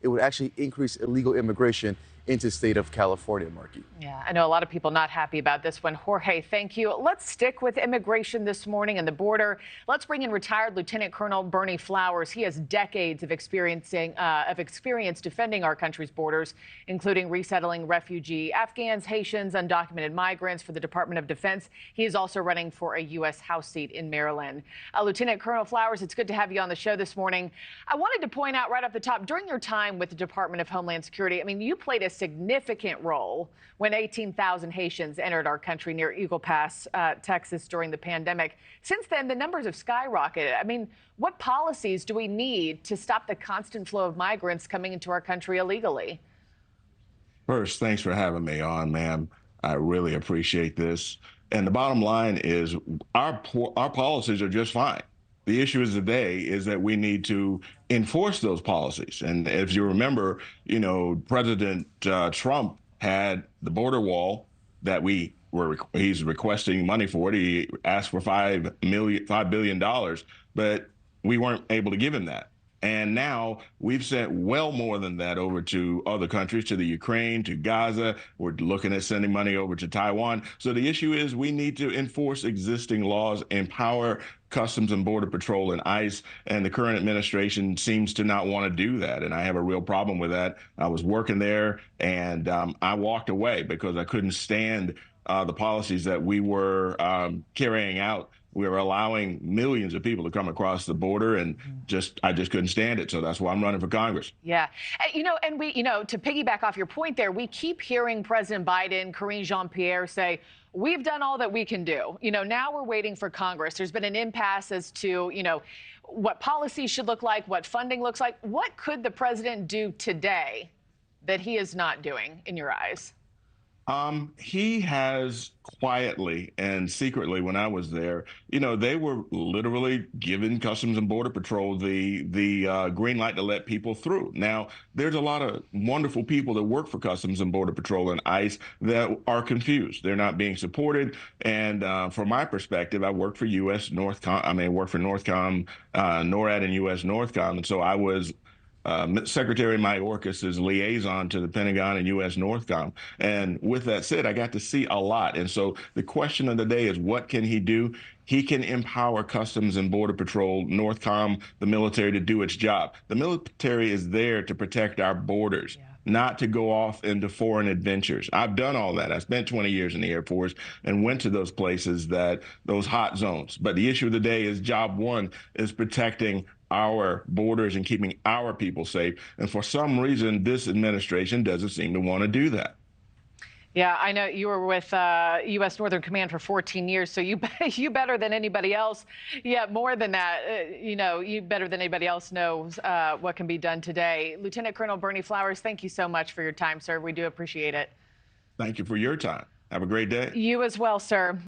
it would actually increase illegal immigration into the state of California, Marky. Yeah, I know a lot of people not happy about this one. Jorge, thank you. Let's stick with immigration this morning and the border. Let's bring in retired Lieutenant Colonel Bernie Flowers. He has decades of experience defending our country's borders, including resettling refugee Afghans, Haitians, undocumented migrants for the Department of Defense. He is also running for a U.S. House seat in Maryland. Lieutenant Colonel Flowers, it's good to have you on the show this morning. I wanted to point out right off the top, during your time with the Department of Homeland Security, I mean, you played a significant role when 18,000 Haitians entered our country near Eagle Pass, Texas, during the pandemic. Since then, the numbers have skyrocketed. I mean, what policies do we need to stop the constant flow of migrants coming into our country illegally? First, thanks for having me on, ma'am. I really appreciate this. And the bottom line is our policies are just fine. The issue is today is that we need to enforce those policies. And if you remember, President Trump had the border wall that he's requesting money for. He asked for $5 billion, but we weren't able to give him that. And now we've sent well more than that over to other countries, to the Ukraine, to Gaza. We're looking at sending money over to Taiwan. So the issue is we need to enforce existing laws, empower Customs and Border Patrol and ICE, and the current administration seems to not want to do that. And I have a real problem with that. I was working there, and I walked away because I couldn't stand the policies that we were carrying out. We were allowing millions of people to come across the border, and I just couldn't stand it. So that's why I'm running for Congress. Yeah. And we, to piggyback off your point there, we keep hearing President Biden, Karine Jean-Pierre say, we've done all that we can do. Now we're waiting for Congress. There's been an impasse as to, what policies should look like, what funding looks like. What could the president do today that he is not doing in your eyes? He has quietly and secretly, when I was there, they were literally giving Customs and Border Patrol the green light to let people through. Now, there's a lot of wonderful people that work for Customs and Border Patrol and ICE that are confused. They're not being supported. And from my perspective, I worked for U.S. Northcom. I worked for Northcom, NORAD, and U.S. Northcom. And so I was Secretary Mayorkas's liaison to the Pentagon and U.S. Northcom. And with that said, I got to see a lot. And so the question of the day is, what can he do? He can empower Customs and Border Patrol, Northcom, the military to do its job. The military is there to protect our borders, not to go off into foreign adventures. I've done all that. I spent 20 years in the Air Force and went to those places, those hot zones. But the issue of the day is job one is protecting our borders and keeping our people safe. And for some reason, this administration doesn't seem to want to do that. Yeah, I know you were with U.S. Northern Command for 14 years, so you better than anybody else. Yeah, more than that, you better than anybody else knows what can be done today. Lieutenant Colonel Bernie Flowers, thank you so much for your time, sir. We do appreciate it. Thank you for your time. Have a great day. You as well, sir.